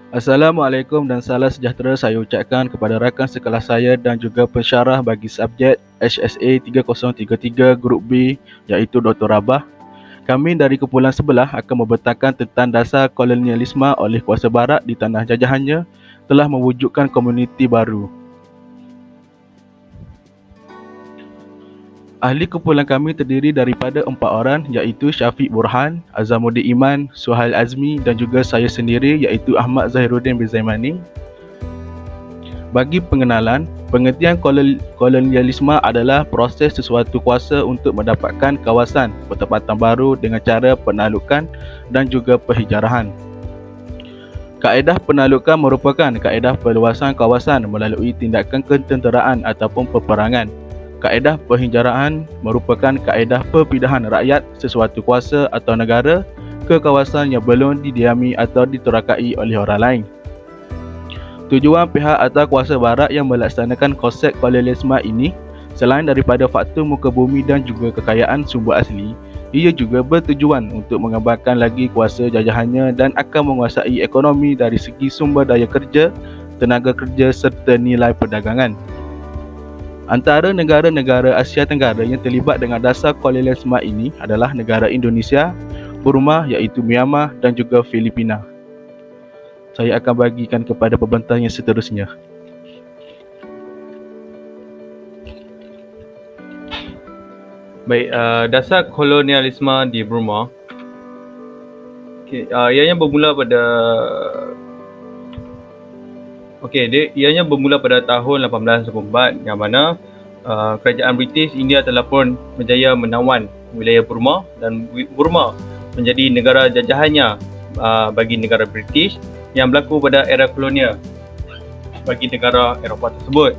Assalamualaikum dan salam sejahtera saya ucapkan kepada rakan sekelas saya dan juga pensyarah bagi subjek HSA 3033 Grup B iaitu Dr. Rabah. Kami dari kumpulan sebelah akan membentangkan tentang dasar kolonialisme oleh kuasa barat di tanah jajahannya telah mewujudkan komuniti baru. Ahli kumpulan kami terdiri daripada 4 orang iaitu Syafiq Burhan, Azamuddin Iman, Suhail Azmi dan juga saya sendiri iaitu Ahmad Zahiruddin bin Zaimani. Bagi pengenalan, pengertian kolonialisme adalah proses sesuatu kuasa untuk mendapatkan kawasan pertempatan baru dengan cara penaklukan dan juga penhijrahan. Kaedah penaklukan merupakan kaedah perluasan kawasan melalui tindakan ketenteraan ataupun peperangan. Kaedah penhijrahan merupakan kaedah perpindahan rakyat sesuatu kuasa atau negara ke kawasan yang belum didiami atau diterakai oleh orang lain. Tujuan pihak atau kuasa barat yang melaksanakan konsep kolonialisme ini selain daripada faktor muka bumi dan juga kekayaan sumber asli, ia juga bertujuan untuk mengembangkan lagi kuasa jajahannya dan akan menguasai ekonomi dari segi sumber daya kerja, tenaga kerja serta nilai perdagangan. Antara negara-negara Asia Tenggara yang terlibat dengan dasar kolonialisme ini adalah negara Indonesia, Burma iaitu Myanmar dan juga Filipina. Saya akan bagikan kepada pembentang yang seterusnya. Baik, dasar kolonialisme di Burma. Ianya bermula pada ianya bermula pada tahun 1884 yang mana kerajaan British India telah pun berjaya menawan wilayah Burma dan Burma menjadi negara jajahannya bagi negara British yang berlaku pada era kolonial bagi negara Eropah tersebut.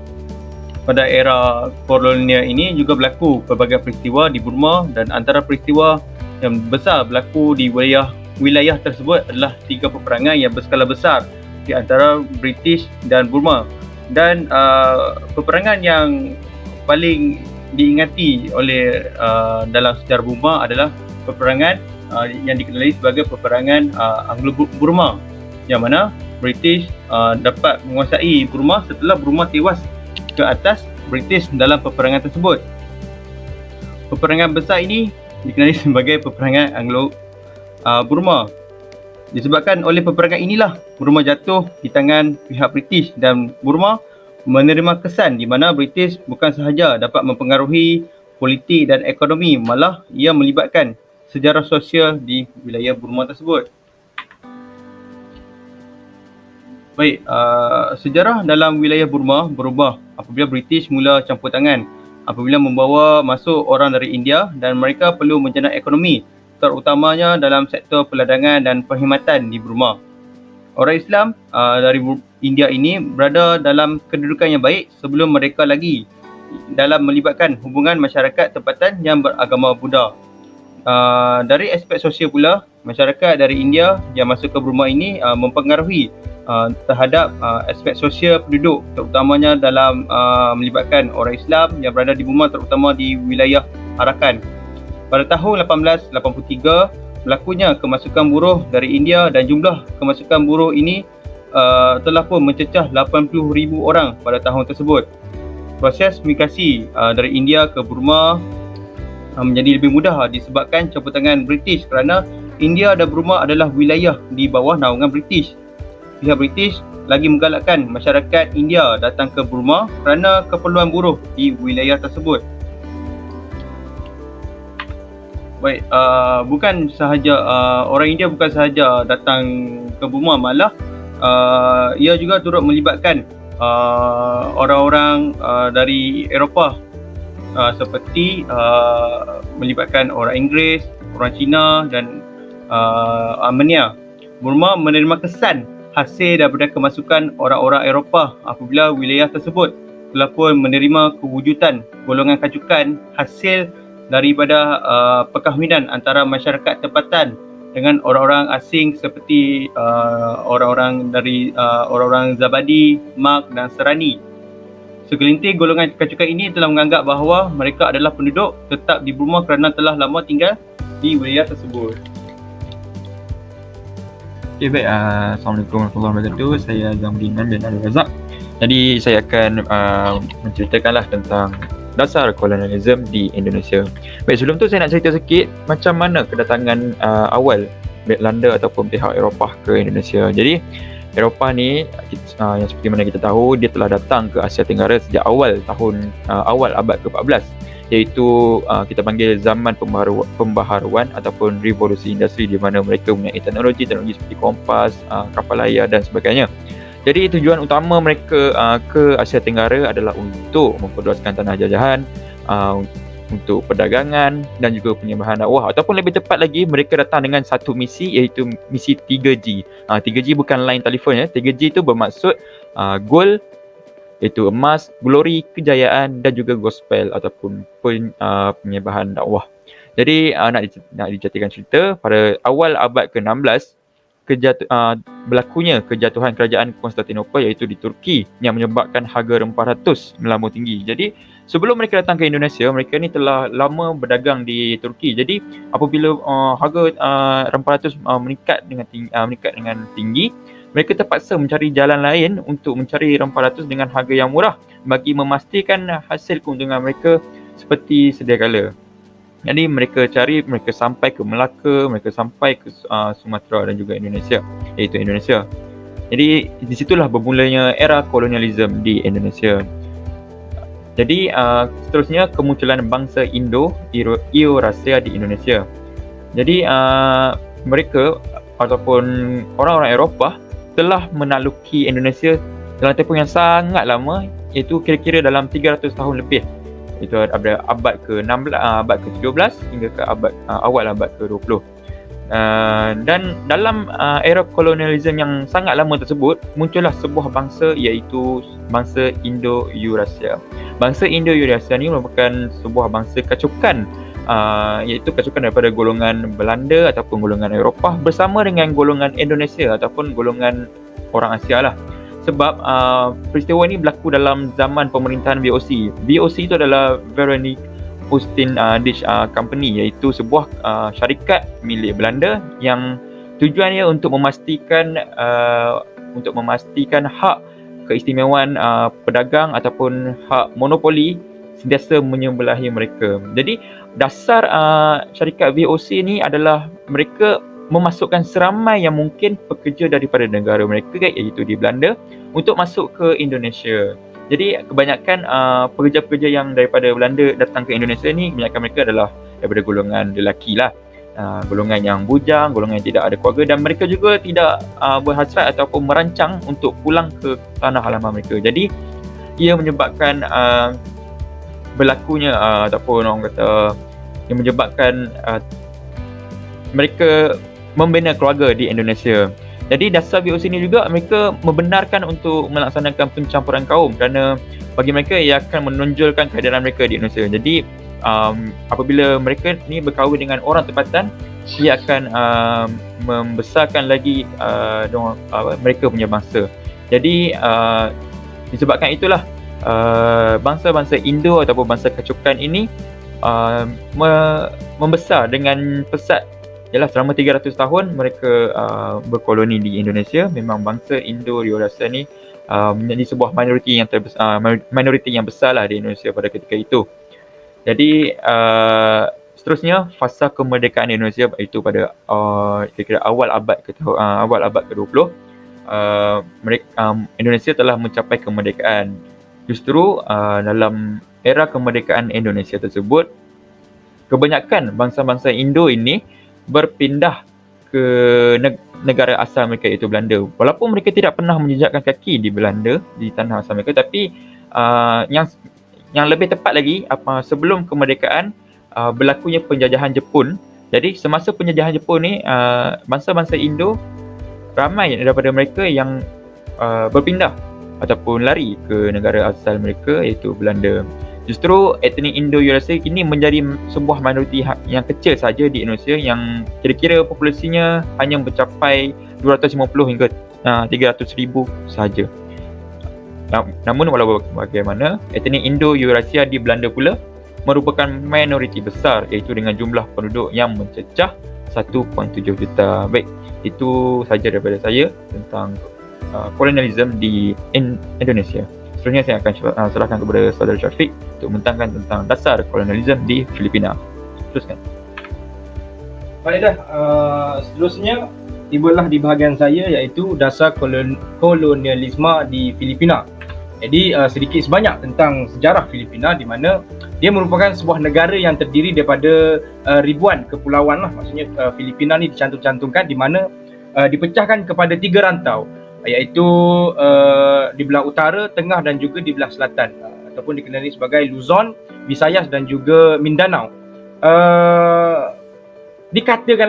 Pada era kolonial ini juga berlaku pelbagai peristiwa di Burma dan antara peristiwa yang besar berlaku di wilayah tersebut adalah 3 peperangan yang berskala besar di antara British dan Burma. Dan peperangan yang paling diingati oleh dalam sejarah Burma adalah peperangan yang dikenali sebagai peperangan Anglo-Burma, yang mana British dapat menguasai Burma setelah Burma tewas ke atas British dalam peperangan tersebut. Peperangan besar ini dikenali sebagai peperangan Anglo-Burma. Disebabkan oleh peperangan inilah Burma jatuh di tangan pihak British dan Burma menerima kesan di mana British bukan sahaja dapat mempengaruhi politik dan ekonomi, malah ia melibatkan sejarah sosial di wilayah Burma tersebut. Baik, sejarah dalam wilayah Burma berubah apabila British mula campur tangan apabila membawa masuk orang dari India dan mereka perlu menjana ekonomi terutamanya dalam sektor perdagangan dan perkhidmatan di Burma. Orang Islam dari India ini berada dalam kedudukan yang baik sebelum mereka lagi dalam melibatkan hubungan masyarakat tempatan yang beragama Buddha. Dari aspek sosial pula, masyarakat dari India yang masuk ke Burma ini mempengaruhi terhadap aspek sosial penduduk terutamanya dalam melibatkan orang Islam yang berada di Burma terutama di wilayah Arakan. Pada tahun 1883, berlakunya kemasukan buruh dari India dan jumlah kemasukan buruh ini telah pun mencecah 80,000 orang pada tahun tersebut. Proses migrasi dari India ke Burma menjadi lebih mudah disebabkan campur tangan British kerana India dan Burma adalah wilayah di bawah naungan British. Pihak British lagi menggalakkan masyarakat India datang ke Burma kerana keperluan buruh di wilayah tersebut. Baik, bukan sahaja orang India bukan sahaja datang ke Burma, malah ia juga turut melibatkan orang-orang dari Eropah seperti melibatkan orang Inggeris, orang Cina dan Armenia. Burma menerima kesan hasil daripada kemasukan orang-orang Eropah apabila wilayah tersebut telah pun menerima kewujudan golongan kacukan hasil daripada perkahwinan antara masyarakat tempatan dengan orang-orang asing seperti orang-orang Zabadi, Mark dan Serani. Segelintir golongan kacukan ini telah menganggap bahawa mereka adalah penduduk tetap di Burma kerana telah lama tinggal di wilayah tersebut. Okay, baik. Assalamualaikum warahmatullahi wabarakatuh. Saya Zamri Iman bin Abdul Razak. Jadi saya akan menceritakanlah tentang dasar kolonialisme di Indonesia. Baik, sebelum tu saya nak cerita sikit macam mana kedatangan awal Belanda ataupun pihak Eropah ke Indonesia. Jadi Eropah ni yang seperti mana kita tahu, dia telah datang ke Asia Tenggara sejak awal abad ke-14, iaitu kita panggil zaman pembaharuan ataupun revolusi industri, di mana mereka mempunyai teknologi seperti kompas, kapal layar dan sebagainya. Jadi tujuan utama mereka ke Asia Tenggara adalah untuk memperluaskan tanah jajahan, untuk perdagangan dan juga penyebaran dakwah, ataupun lebih tepat lagi mereka datang dengan satu misi, iaitu misi 3G. 3G bukan line telefon ya. 3G itu bermaksud gold, iaitu emas, glory, kejayaan dan juga gospel ataupun penyebaran dakwah. Jadi nak diceritakan cerita, pada awal abad ke-16 berlakunya kejatuhan kerajaan Konstantinopel, iaitu di Turki, yang menyebabkan harga rempah ratus melambung tinggi. Jadi sebelum mereka datang ke Indonesia, mereka ni telah lama berdagang di Turki. Jadi apabila harga rempah ratus meningkat dengan tinggi, mereka terpaksa mencari jalan lain untuk mencari rempah ratus dengan harga yang murah bagi memastikan hasil keuntungan mereka seperti sedia kala. Jadi mereka sampai ke Melaka, mereka sampai ke Sumatera dan juga Indonesia, iaitu Indonesia. Jadi di situlah bermulanya era kolonialisme di Indonesia. Jadi seterusnya kemunculan bangsa Indo-Eurasia di Indonesia. Jadi mereka ataupun orang-orang Eropah telah menakluki Indonesia dalam tempoh yang sangat lama, iaitu kira-kira dalam 300 tahun lebih. Itu ada abad ke-16, abad ke-17 hingga ke awal abad ke-20. Dan dalam era kolonialisme yang sangat lama tersebut, muncullah sebuah bangsa, iaitu bangsa Indo-Eurasia. Bangsa Indo-Eurasia ni merupakan sebuah bangsa kacukan, iaitu kacukan daripada golongan Belanda ataupun golongan Eropah bersama dengan golongan Indonesia ataupun golongan orang Asia lah. Sebab peristiwa ini berlaku dalam zaman pemerintahan VOC. VOC itu adalah Veronique Oost-Indische Company, iaitu sebuah syarikat milik Belanda yang tujuannya untuk memastikan hak keistimewaan pedagang ataupun hak monopoli sentiasa menyembelahi mereka. Jadi dasar syarikat VOC ni adalah mereka memasukkan seramai yang mungkin pekerja daripada negara mereka, iaitu di Belanda, untuk masuk ke Indonesia. Jadi kebanyakan pekerja-pekerja yang daripada Belanda datang ke Indonesia ni, kebanyakan mereka adalah daripada golongan lelaki lah, golongan yang bujang, golongan yang tidak ada keluarga, dan mereka juga tidak berhasrat ataupun merancang untuk pulang ke tanah halaman mereka. Jadi ia menyebabkan berlakunya ataupun orang kata yang menyebabkan mereka membina keluarga di Indonesia. Jadi dasar VOC ini juga mereka membenarkan untuk melaksanakan pencampuran kaum, kerana bagi mereka ia akan menonjolkan kehadiran mereka di Indonesia. Jadi apabila mereka ni berkahwin dengan orang tempatan, ia akan membesarkan lagi mereka punya bangsa. Jadi disebabkan itulah bangsa-bangsa Indo ataupun bangsa kacukan ini membesar dengan pesat. Yalah, selama 300 tahun mereka berkoloni di Indonesia. Memang bangsa Indo-Eurasia ni menjadi sebuah minoriti yang besar lah di Indonesia pada ketika itu. Jadi seterusnya fasa kemerdekaan Indonesia, iaitu pada kira-kira awal abad ke-20, Indonesia telah mencapai kemerdekaan. Justru dalam era kemerdekaan Indonesia tersebut, kebanyakan bangsa-bangsa Indo ini berpindah ke negara asal mereka, iaitu Belanda. Walaupun mereka tidak pernah menjejakkan kaki di Belanda, di tanah asal mereka, tapi yang lebih tepat lagi, sebelum kemerdekaan berlakunya penjajahan Jepun. Jadi semasa penjajahan Jepun ni, bangsa-bangsa Indo, ramai daripada mereka yang berpindah ataupun lari ke negara asal mereka, iaitu Belanda. Justru etnik Indo-Eurasia ini menjadi sebuah minoriti yang kecil saja di Indonesia, yang kira-kira populasinya hanya mencapai 250 hingga 300,000 sahaja. Namun walau bagaimana, etnik Indo-Eurasia di Belanda pula merupakan minoriti besar, iaitu dengan jumlah penduduk yang mencecah 1.7 juta. Baik, Itu saja daripada saya tentang kolonialisme di Indonesia. Seterusnya saya akan serahkan kepada saudara Syafiq untuk membentangkan tentang dasar kolonialisme di Filipina. Teruskan. Baik dah, seterusnya tibalah di bahagian saya, iaitu dasar kolonialisme di Filipina. Jadi sedikit sebanyak tentang sejarah Filipina, di mana dia merupakan sebuah negara yang terdiri daripada ribuan kepulauan lah. Maksudnya Filipina ni dicantum-cantumkan di mana dipecahkan kepada 3 rantau, iaitu di belah utara, tengah dan juga di belah selatan, ataupun dikenali sebagai Luzon, Visayas dan juga Mindanao. Dikatakan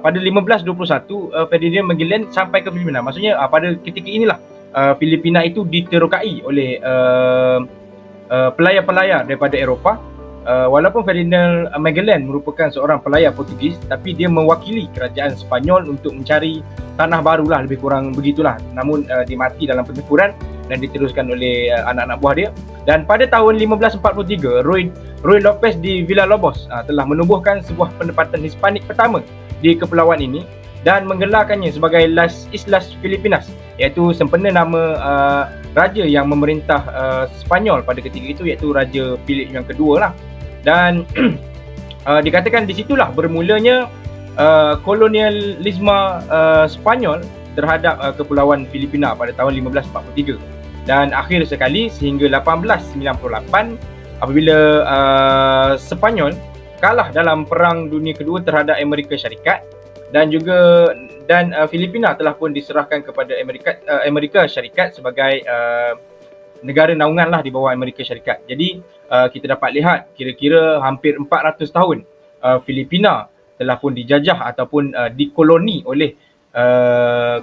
pada 1521 Ferdinand Magellan sampai ke Filipina. Maksudnya pada ketika inilah Filipina itu diterokai oleh pelayar-pelayar daripada Eropah. Walaupun Ferdinand Magellan merupakan seorang pelayar Portugis, tapi dia mewakili kerajaan Sepanyol untuk mencari tanah barulah, lebih kurang begitulah. Namun dia mati dalam pertempuran dan diteruskan oleh anak-anak buah dia. Dan pada tahun 1543, Ruy Lopez di Villalobos telah menubuhkan sebuah penempatan Hispanik pertama di kepulauan ini dan menggelarkannya sebagai Las Islas Filipinas, iaitu sempena nama raja yang memerintah Sepanyol pada ketika itu, iaitu Raja Philip yang kedua lah. Dan dikatakan di situlah bermulanya kolonialisme Sepanyol terhadap kepulauan Filipina pada tahun 1543. Dan akhir sekali sehingga 1898 apabila Sepanyol kalah dalam Perang Dunia Kedua terhadap Amerika Syarikat, dan Filipina telah pun diserahkan kepada Amerika Syarikat sebagai negara naungan lah di bawah Amerika Syarikat. Jadi kita dapat lihat kira-kira hampir 400 tahun Filipina telah pun dijajah ataupun dikoloni oleh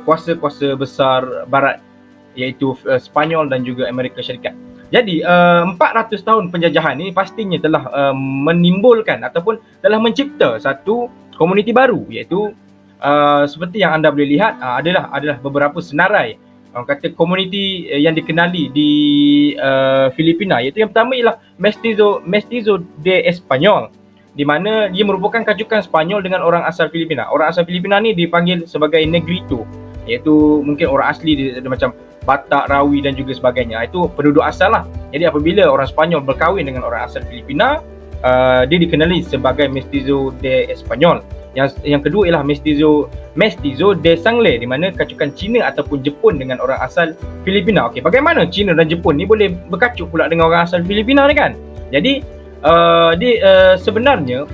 kuasa-kuasa besar barat, iaitu Sepanyol dan juga Amerika Syarikat. Jadi 400 tahun penjajahan ini pastinya telah menimbulkan ataupun telah mencipta satu komuniti baru, iaitu seperti yang anda boleh lihat adalah beberapa senarai orang kata komuniti yang dikenali di Filipina, iaitu yang pertama ialah Mestizo de Espanyol, di mana dia merupakan kacukan Sepanyol dengan orang asal Filipina. Orang asal Filipina ni dipanggil sebagai Negrito, iaitu mungkin orang asli dia macam Batak, Rawi dan juga sebagainya. Itu penduduk asal lah. Jadi apabila orang Sepanyol berkahwin dengan orang asal Filipina, dia dikenali sebagai Mestizo de Espanyol. Yang kedua ialah Mestizo de Sangle, di mana kacukan Cina ataupun Jepun dengan orang asal Filipina. Okey, bagaimana Cina dan Jepun ni boleh berkacuk pula dengan orang asal Filipina ni kan? Jadi sebenarnya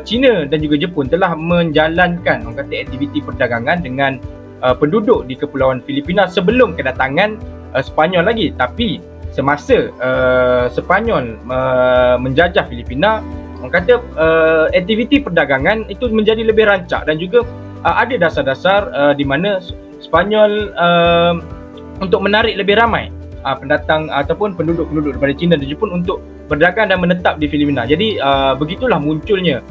Cina dan juga Jepun telah menjalankan orang kata aktiviti perdagangan dengan penduduk di kepulauan Filipina sebelum kedatangan Sepanyol lagi. Tapi semasa Sepanyol menjajah Filipina, orang kata aktiviti perdagangan itu menjadi lebih rancak, dan juga ada dasar-dasar di mana Sepanyol untuk menarik lebih ramai pendatang ataupun penduduk-penduduk daripada China dan Jepun untuk berdagang dan menetap di Filipina. Jadi begitulah munculnya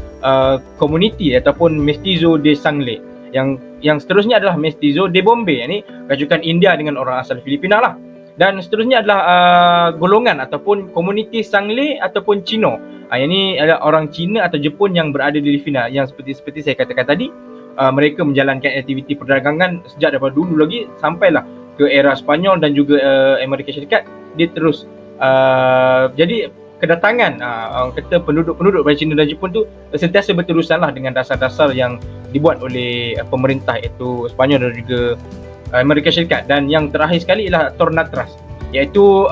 komuniti ataupun Mestizo de Sangle. Yang seterusnya adalah Mestizo de Bombay, ini kacukan India dengan orang asal Filipina lah. Dan seterusnya adalah golongan ataupun komuniti Sangle ataupun Cino. Yang ini adalah orang Cina atau Jepun yang berada di Filipina, yang seperti saya katakan tadi, mereka menjalankan aktiviti perdagangan sejak daripada dulu lagi sampailah ke era Sepanyol dan juga Amerika Syarikat. Dia terus jadi kedatangan orang kata penduduk-penduduk dari Cina dan Jepun tu sentiasa berterusanlah dengan dasar-dasar yang dibuat oleh pemerintah, iaitu Sepanyol dan juga Amerika Syarikat. Dan yang terakhir sekali ialah Tornatras, iaitu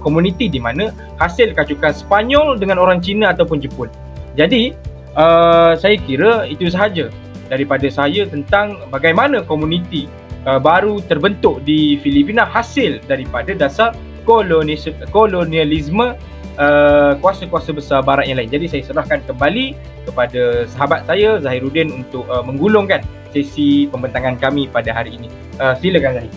komuniti di mana hasil kacukan Sepanyol dengan orang Cina ataupun Jepun. Jadi saya kira itu sahaja daripada saya tentang bagaimana komuniti baru terbentuk di Filipina hasil daripada dasar kolonialisme kuasa-kuasa besar barat yang lain. Jadi saya serahkan kembali kepada sahabat saya Zahiruddin untuk menggulungkan sesi pembentangan kami pada hari ini. Silakan Zahir.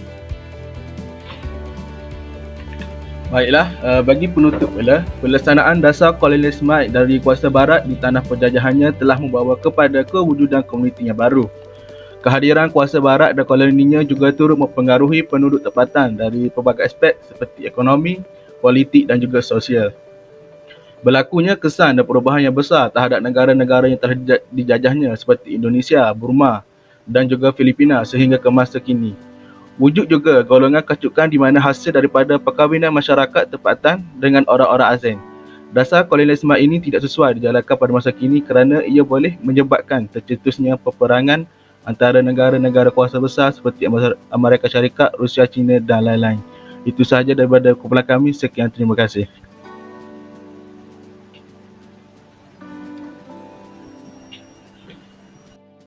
Baiklah, bagi penutup ialah pelaksanaan dasar kolonialisme dari kuasa barat di tanah penjajahannya telah membawa kepada kewujudan komuniti yang baru. Kehadiran kuasa barat dan koloninya juga turut mempengaruhi penduduk tempatan dari pelbagai aspek seperti ekonomi, politik dan juga sosial. Berlakunya kesan dan perubahan yang besar terhadap negara-negara yang telah dijajahnya seperti Indonesia, Burma dan juga Filipina sehingga ke masa kini. Wujud juga golongan kecukan di mana hasil daripada perkahwinan masyarakat tempatan dengan orang-orang asing. Dasar kolonialisme ini tidak sesuai dijalankan pada masa kini kerana ia boleh menyebabkan tercetusnya peperangan antara negara-negara kuasa besar seperti Amerika Syarikat, Rusia, China dan lain-lain. Itu sahaja daripada kumpulan kami. Sekian, terima kasih.